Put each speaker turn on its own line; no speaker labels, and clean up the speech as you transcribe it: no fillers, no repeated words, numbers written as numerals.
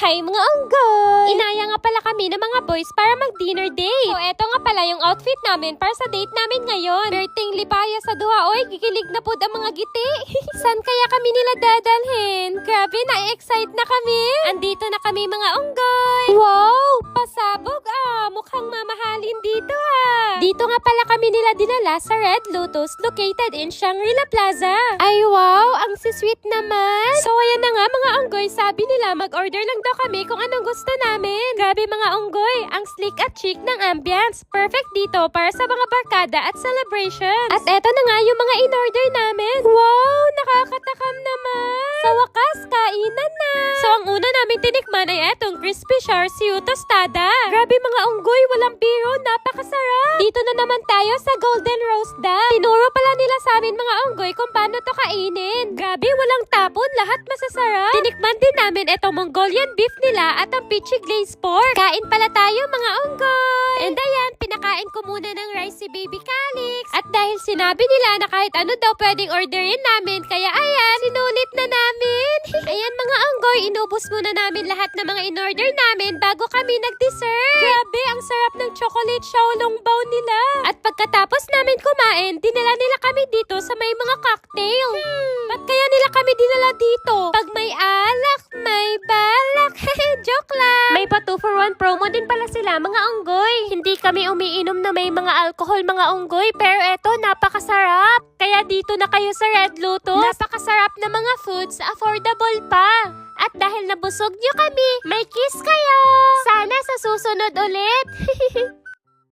Hi mga unggoy! Inaya nga pala kami ng mga boys para mag-dinner date. So eto nga pala yung outfit namin para sa date namin ngayon. Berting lipaya sa duha, oy, gigilig na po ang mga giti. San kaya kami nila dadalhin? Grabe, na-excite na kami. Andito na kami mga unggoy. Wow! Pasabog mukhang mamahalin dito Dito nga pala kami nila dinala sa Red Lotus located in Shangri-La Plaza. Ay wow, ang sweet naman. So ayan na nga mga unggoy, sabi nila mag-order lang daw kami kung anong gusto namin. Grabe mga unggoy, ang sleek at chic ng ambience. Perfect dito para sa mga barkada at celebrations. At eto na nga yung mga in-order namin. Wow, nakakatakam naman. Sa wakas, kainan na. So ang una namin tinikman ay etong crispy char siu tostada. Grabe mga unggoy, walang biro, napakasarap. Dito na naman tayo sa golden roast duck. Tinuro pala nila sa amin mga unggoy kung paano to kainin. Grabe, walang tapon, lahat masasarap. Tinikman din namin etong Mongolian beef nila at ang peachy glazed pork. Kain pala tayo mga unggoy. And ayan, pinakain ko muna ng rice si Baby Calix. At dahil sinabi nila na kahit ano daw pwedeng orderin namin, kaya ayan, sinulit na namin. Ayan mga unggoy, inubos muna namin lahat ng mga in-order namin bago kami nag-dessert. Grabe, ang sarap ng chocolate xiaolongbao nila. At pagkatapos namin kumain, dinala nila kami dito sa may mga cocktail. Ba't kaya nila kami dinala dito? Pag may alak, may balak. Joke lang. May pa 2 for 1 promo din pala sila mga unggoy. Hindi kami umiinom na may mga alcohol mga unggoy, pero eto napakasarap. Kaya dito na kayo sa Red Lotus. Napakasarap na mga foods, affordable pa. At dahil nabusog nyo kami, may kiss kayo. Sana sa susunod ulit.